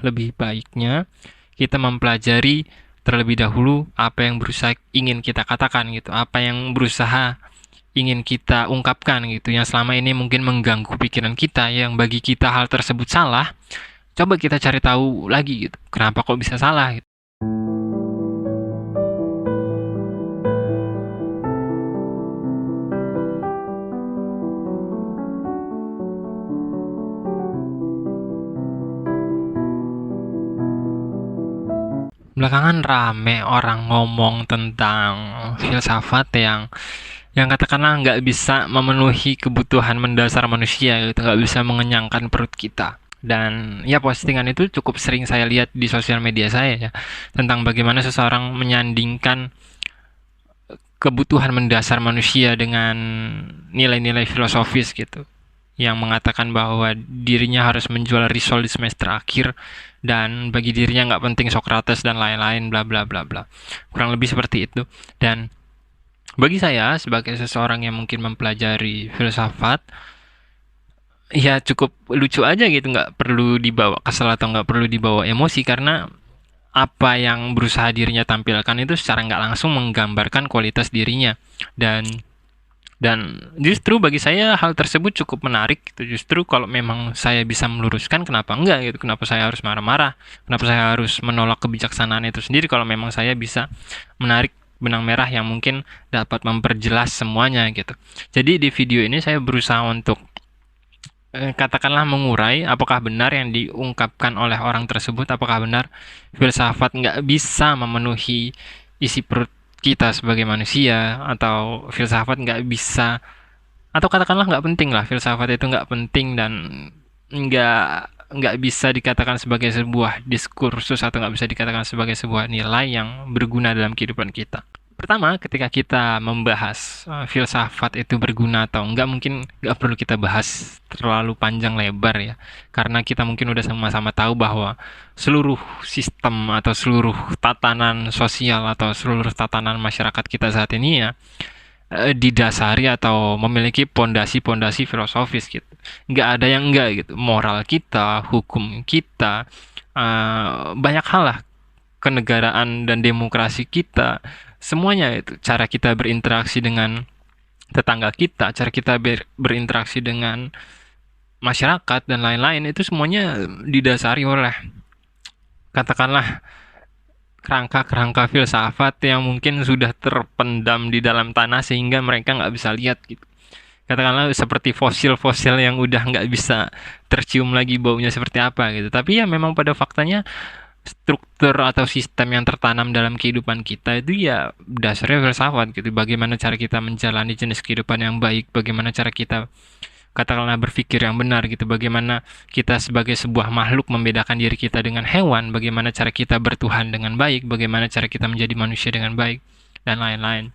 lebih baiknya kita mempelajari terlebih dahulu apa yang berusaha ingin kita katakan gitu, apa yang berusaha ingin kita ungkapkan gitu, yang selama ini mungkin mengganggu pikiran kita, yang bagi kita hal tersebut salah. Coba kita cari tahu lagi gitu, kenapa kok bisa salah gitu. Belakangan rame orang ngomong tentang filsafat yang katakanlah nggak bisa memenuhi kebutuhan mendasar manusia gitu, nggak bisa mengenyangkan perut kita. Dan ya postingan itu cukup sering saya lihat di sosial media saya ya, tentang bagaimana seseorang menyandingkan kebutuhan mendasar manusia dengan nilai-nilai filosofis gitu, yang mengatakan bahwa dirinya harus menjual risol di semester akhir dan bagi dirinya nggak penting Socrates dan lain-lain bla bla bla bla, kurang lebih seperti itu. Dan bagi saya sebagai seseorang yang mungkin mempelajari filsafat, ya cukup lucu aja gitu, nggak perlu dibawa kesel atau nggak perlu dibawa emosi, karena apa yang berusaha dirinya tampilkan itu secara nggak langsung menggambarkan kualitas dirinya. Dan justru bagi saya hal tersebut cukup menarik gitu. Justru kalau memang saya bisa meluruskan, kenapa enggak gitu, kenapa saya harus marah-marah, kenapa saya harus menolak kebijaksanaan itu sendiri kalau memang saya bisa menarik benang merah yang mungkin dapat memperjelas semuanya gitu. Jadi di video ini saya berusaha untuk katakanlah mengurai apakah benar yang diungkapkan oleh orang tersebut, apakah benar filsafat nggak bisa memenuhi isi perut kita sebagai manusia, atau filsafat nggak bisa, atau katakanlah nggak penting lah, filsafat itu nggak penting dan nggak bisa dikatakan sebagai sebuah diskursus, atau nggak bisa dikatakan sebagai sebuah nilai yang berguna dalam kehidupan kita. Pertama, ketika kita membahas filsafat itu berguna atau enggak, mungkin nggak perlu kita bahas terlalu panjang lebar ya, karena kita mungkin udah sama-sama tahu bahwa seluruh sistem atau seluruh tatanan sosial atau seluruh tatanan masyarakat kita saat ini ya didasari atau memiliki pondasi-pondasi filosofis gitu. Nggak ada yang enggak gitu. Moral kita, hukum kita, banyak hal lah, kenegaraan dan demokrasi kita, semuanya itu, cara kita berinteraksi dengan tetangga kita, cara kita berinteraksi dengan masyarakat dan lain-lain, itu semuanya didasari oleh katakanlah kerangka-kerangka filsafat yang mungkin sudah terpendam di dalam tanah sehingga mereka nggak bisa lihat gitu. Katakanlah seperti fosil-fosil yang udah nggak bisa tercium lagi baunya seperti apa gitu. Tapi ya memang pada faktanya struktur atau sistem yang tertanam dalam kehidupan kita itu ya dasarnya filsafat gitu. Bagaimana cara kita menjalani jenis kehidupan yang baik, bagaimana cara kita katakanlah berpikir yang benar gitu, bagaimana kita sebagai sebuah makhluk membedakan diri kita dengan hewan, bagaimana cara kita bertuhan dengan baik, bagaimana cara kita menjadi manusia dengan baik, dan lain-lain.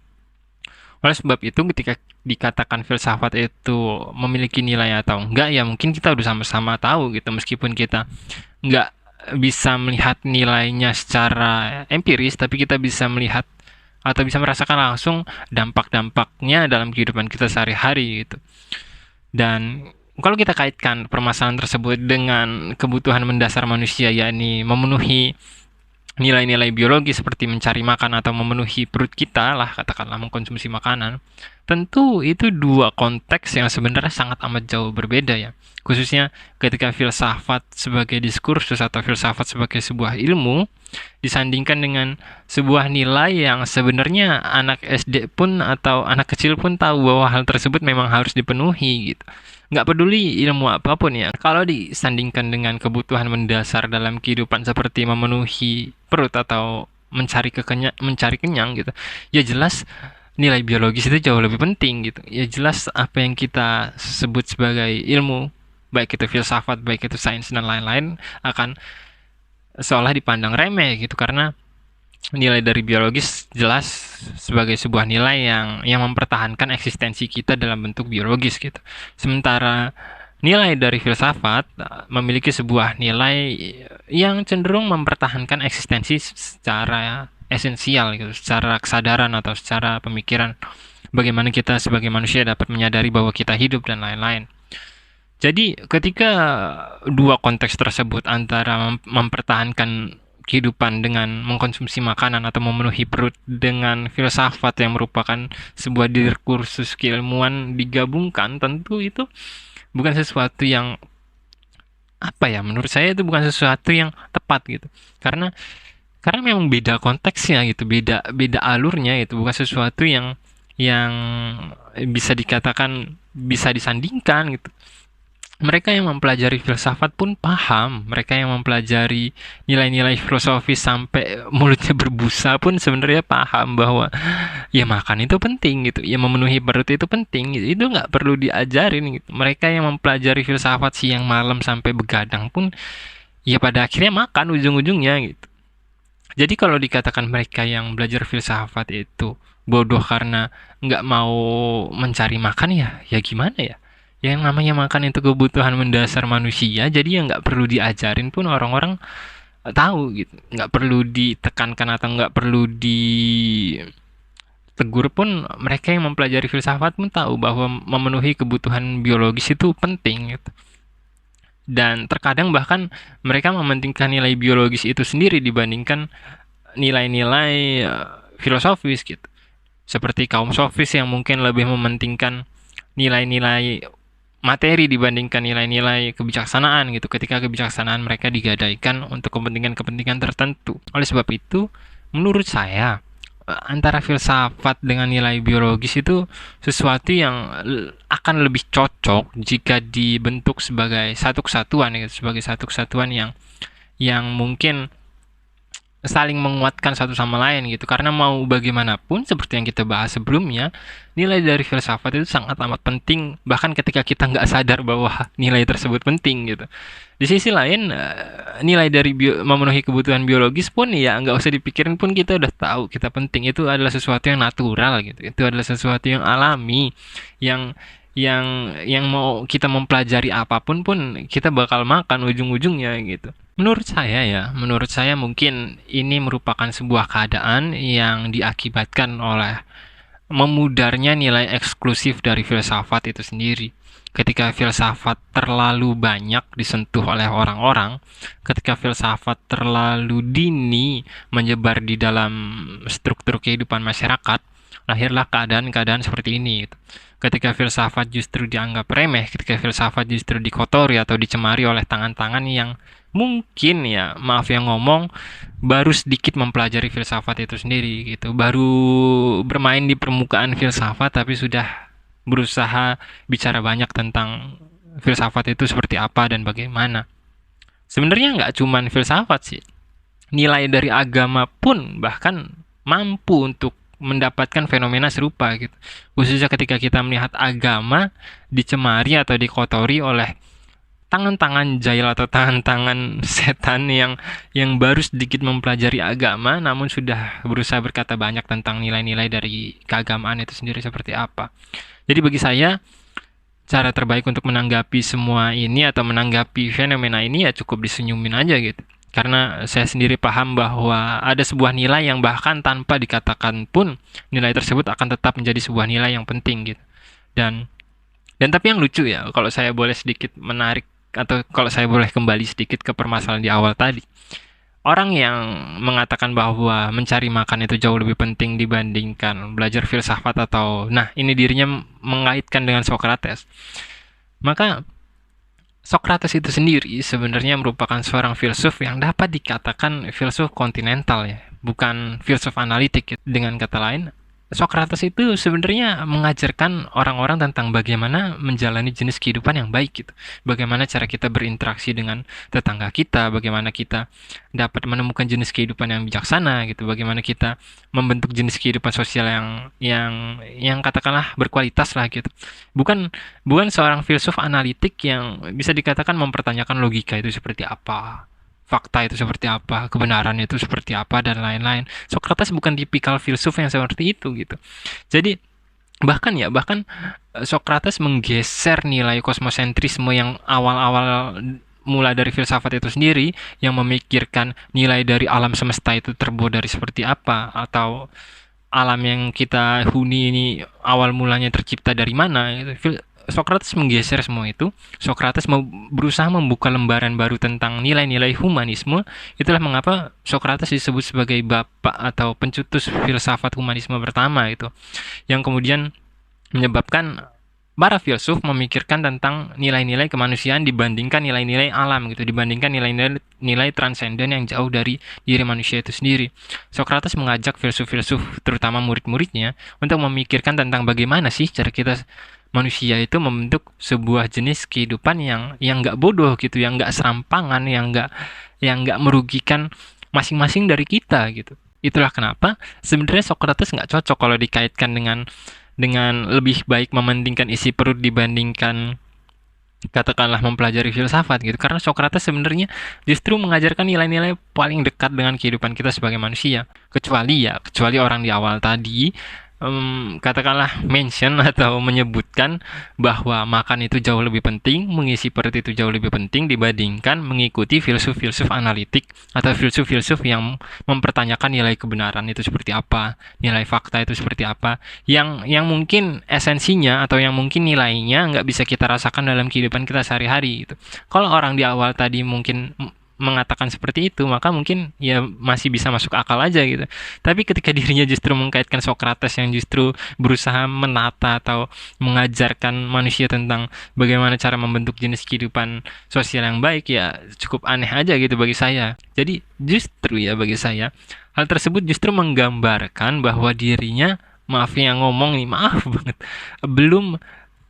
Oleh sebab itu ketika dikatakan filsafat itu memiliki nilai atau enggak, ya mungkin kita udah sama-sama tahu gitu, meskipun kita enggak bisa melihat nilainya secara empiris, tapi kita bisa melihat atau bisa merasakan langsung dampak-dampaknya dalam kehidupan kita sehari-hari gitu. Dan kalau kita kaitkan permasalahan tersebut dengan kebutuhan mendasar manusia, yakni memenuhi nilai-nilai biologi seperti mencari makan atau memenuhi perut kita lah, katakanlah mengkonsumsi makanan, tentu itu dua konteks yang sebenarnya sangat amat jauh berbeda ya. Khususnya ketika filsafat sebagai diskursus atau filsafat sebagai sebuah ilmu disandingkan dengan sebuah nilai yang sebenarnya anak SD pun atau anak kecil pun tahu bahwa hal tersebut memang harus dipenuhi gitu. Nggak peduli ilmu apapun ya, kalau disandingkan dengan kebutuhan mendasar dalam kehidupan seperti memenuhi perut atau mencari kenyang gitu, ya jelas nilai biologis itu jauh lebih penting gitu. Ya jelas apa yang kita sebut sebagai ilmu, baik itu filsafat, baik itu sains dan lain-lain, akan seolah dipandang remeh gitu, karena nilai dari biologis jelas sebagai sebuah nilai yang mempertahankan eksistensi kita dalam bentuk biologis gitu. Sementara nilai dari filsafat memiliki sebuah nilai yang cenderung mempertahankan eksistensi secara esensial gitu, secara kesadaran atau secara pemikiran. Bagaimana kita sebagai manusia dapat menyadari bahwa kita hidup dan lain-lain. Jadi ketika dua konteks tersebut antara mempertahankan kehidupan dengan mengkonsumsi makanan atau memenuhi perut dengan filsafat yang merupakan sebuah diskursus keilmuan digabungkan, tentu itu bukan sesuatu yang apa ya, menurut saya itu bukan sesuatu yang tepat gitu. Karena memang beda konteksnya gitu, beda beda alurnya itu, bukan sesuatu yang bisa dikatakan bisa disandingkan gitu. Mereka yang mempelajari filsafat pun paham, mereka yang mempelajari nilai-nilai filosofis sampai mulutnya berbusa pun sebenarnya paham bahwa ya makan itu penting gitu, ya memenuhi perut itu penting gitu. Itu nggak perlu diajarin gitu. Mereka yang mempelajari filsafat siang malam sampai begadang pun ya pada akhirnya makan ujung-ujungnya gitu. Jadi kalau dikatakan mereka yang belajar filsafat itu bodoh karena nggak mau mencari makan, ya gimana ya? Yang namanya makan itu kebutuhan mendasar manusia, jadi ya nggak perlu diajarin pun orang-orang tahu gitu. Nggak perlu ditekankan atau nggak perlu ditegur pun mereka yang mempelajari filsafat pun tahu bahwa memenuhi kebutuhan biologis itu penting gitu. Dan terkadang bahkan mereka mementingkan nilai biologis itu sendiri dibandingkan nilai-nilai filosofis gitu. Seperti kaum sofis yang mungkin lebih mementingkan nilai-nilai materi dibandingkan nilai-nilai kebijaksanaan gitu, ketika kebijaksanaan mereka digadaikan untuk kepentingan-kepentingan tertentu. Oleh sebab itu, menurut saya antara filsafat dengan nilai biologis itu sesuatu yang akan lebih cocok jika dibentuk sebagai satu kesatuan gitu, sebagai satu kesatuan yang mungkin saling menguatkan satu sama lain gitu, karena mau bagaimanapun seperti yang kita bahas sebelumnya, nilai dari filsafat itu sangat amat penting bahkan ketika kita nggak sadar bahwa nilai tersebut penting gitu. Di sisi lain nilai dari memenuhi kebutuhan biologis pun ya nggak usah dipikirin pun kita udah tahu kita penting, itu adalah sesuatu yang natural gitu, itu adalah sesuatu yang alami, yang yang mau kita mempelajari apapun pun kita bakal makan ujung-ujungnya gitu. Menurut saya mungkin ini merupakan sebuah keadaan yang diakibatkan oleh memudarnya nilai eksklusif dari filsafat itu sendiri. Ketika filsafat terlalu banyak disentuh oleh orang-orang, ketika filsafat terlalu dini menyebar di dalam struktur kehidupan masyarakat, lahirlah keadaan-keadaan seperti ini. Ketika filsafat justru dianggap remeh, ketika filsafat justru dikotori atau dicemari oleh tangan-tangan yang mungkin ya, maaf yang ngomong, baru sedikit mempelajari filsafat itu sendiri gitu. Baru bermain di permukaan filsafat tapi sudah berusaha bicara banyak tentang filsafat itu seperti apa dan bagaimana. Sebenarnya nggak cuman filsafat sih. Nilai dari agama pun bahkan mampu untuk mendapatkan fenomena serupa gitu. Khususnya ketika kita melihat agama dicemari atau dikotori oleh tangan-tangan jahil atau tangan-tangan setan yang baru sedikit mempelajari agama namun sudah berusaha berkata banyak tentang nilai-nilai dari keagamaan itu sendiri seperti apa. Jadi bagi saya cara terbaik untuk menanggapi semua ini atau menanggapi fenomena ini ya cukup disenyumin aja gitu. Karena saya sendiri paham bahwa ada sebuah nilai yang bahkan tanpa dikatakan pun nilai tersebut akan tetap menjadi sebuah nilai yang penting gitu. Dan tapi yang lucu ya, kalau saya boleh sedikit menarik atau kalau saya boleh kembali sedikit ke permasalahan di awal tadi. Orang yang mengatakan bahwa mencari makan itu jauh lebih penting dibandingkan belajar filsafat atau nah ini dirinya mengaitkan dengan Socrates. Maka Socrates itu sendiri sebenarnya merupakan seorang filsuf yang dapat dikatakan filsuf kontinental ya, bukan filsuf analitik. Dengan kata lain, Socrates itu sebenarnya mengajarkan orang-orang tentang bagaimana menjalani jenis kehidupan yang baik gitu. Bagaimana cara kita berinteraksi dengan tetangga kita, bagaimana kita dapat menemukan jenis kehidupan yang bijaksana gitu, bagaimana kita membentuk jenis kehidupan sosial yang katakanlah berkualitas lah gitu. Bukan bukan seorang filsuf analitik yang bisa dikatakan mempertanyakan logika itu seperti apa, fakta itu seperti apa, kebenaran itu seperti apa, dan lain-lain. Socrates bukan tipikal filsuf yang seperti itu gitu. Jadi bahkan Socrates menggeser nilai kosmosentrisme yang awal-awal mulai dari filsafat itu sendiri, yang memikirkan nilai dari alam semesta itu terbuat dari seperti apa, atau alam yang kita huni ini awal mulanya tercipta dari mana gitu. Socrates menggeser semua itu. Socrates mau berusaha membuka lembaran baru tentang nilai-nilai humanisme. Itulah mengapa Socrates disebut sebagai bapak atau pencetus filsafat humanisme pertama itu, yang kemudian menyebabkan para filsuf memikirkan tentang nilai-nilai kemanusiaan dibandingkan nilai-nilai alam gitu, dibandingkan nilai-nilai transenden yang jauh dari diri manusia itu sendiri. Socrates mengajak filsuf-filsuf, terutama murid-muridnya, untuk memikirkan tentang bagaimana sih cara kita manusia itu membentuk sebuah jenis kehidupan yang nggak bodoh gitu, yang nggak serampangan, yang nggak merugikan masing-masing dari kita gitu. Itulah kenapa sebenarnya Socrates nggak cocok kalau dikaitkan dengan lebih baik mementingkan isi perut dibandingkan katakanlah mempelajari filsafat gitu, karena Socrates sebenarnya justru mengajarkan nilai-nilai paling dekat dengan kehidupan kita sebagai manusia, kecuali orang di awal tadi katakanlah mention atau menyebutkan bahwa makan itu jauh lebih penting, mengisi perut itu jauh lebih penting dibandingkan mengikuti filsuf-filsuf analitik atau filsuf-filsuf yang mempertanyakan nilai kebenaran itu seperti apa, nilai fakta itu seperti apa, yang mungkin esensinya atau yang mungkin nilainya nggak bisa kita rasakan dalam kehidupan kita sehari-hari gitu. Kalau orang di awal tadi mungkin mengatakan seperti itu, maka mungkin ya masih bisa masuk akal aja gitu. Tapi ketika dirinya justru mengkaitkan Socrates yang justru berusaha menata atau mengajarkan manusia tentang bagaimana cara membentuk jenis kehidupan sosial yang baik, ya cukup aneh aja gitu bagi saya. Jadi justru ya bagi saya, hal tersebut justru menggambarkan bahwa dirinya, maaf yang ngomong nih, maaf banget, belum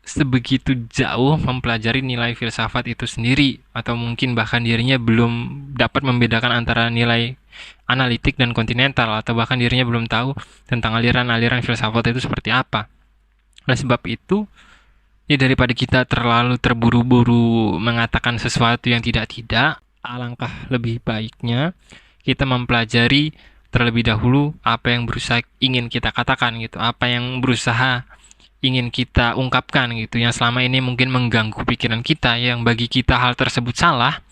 sebegitu jauh mempelajari nilai filsafat itu sendiri, atau mungkin bahkan dirinya belum dapat membedakan antara nilai analitik dan kontinental, atau bahkan dirinya belum tahu tentang aliran-aliran filsafat itu seperti apa. Oleh sebab itu, ya daripada kita terlalu terburu-buru mengatakan sesuatu yang tidak-tidak, alangkah lebih baiknya kita mempelajari terlebih dahulu apa yang berusaha ingin kita katakan gitu, apa yang berusaha ingin kita ungkapkan gitu, yang selama ini mungkin mengganggu pikiran kita, yang bagi kita hal tersebut salah.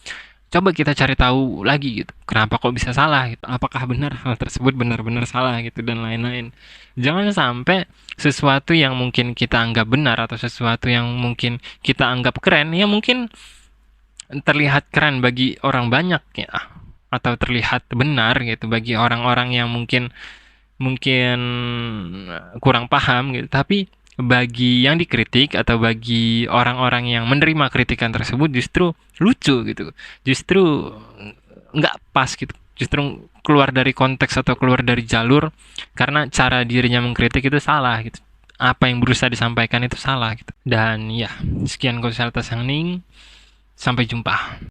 Coba kita cari tahu lagi gitu, kenapa kok bisa salah gitu, apakah benar hal tersebut benar-benar salah gitu, dan lain-lain. Jangan sampai sesuatu yang mungkin kita anggap benar atau sesuatu yang mungkin kita anggap keren, ya mungkin terlihat keren bagi orang banyak ya, atau terlihat benar gitu bagi orang-orang yang mungkin mungkin kurang paham gitu, tapi bagi yang dikritik atau bagi orang-orang yang menerima kritikan tersebut justru lucu gitu, justru nggak pas gitu, justru keluar dari konteks atau keluar dari jalur, karena cara dirinya mengkritik itu salah gitu, apa yang berusaha disampaikan itu salah gitu. Dan ya, sekian Konsultas Hening, sampai jumpa.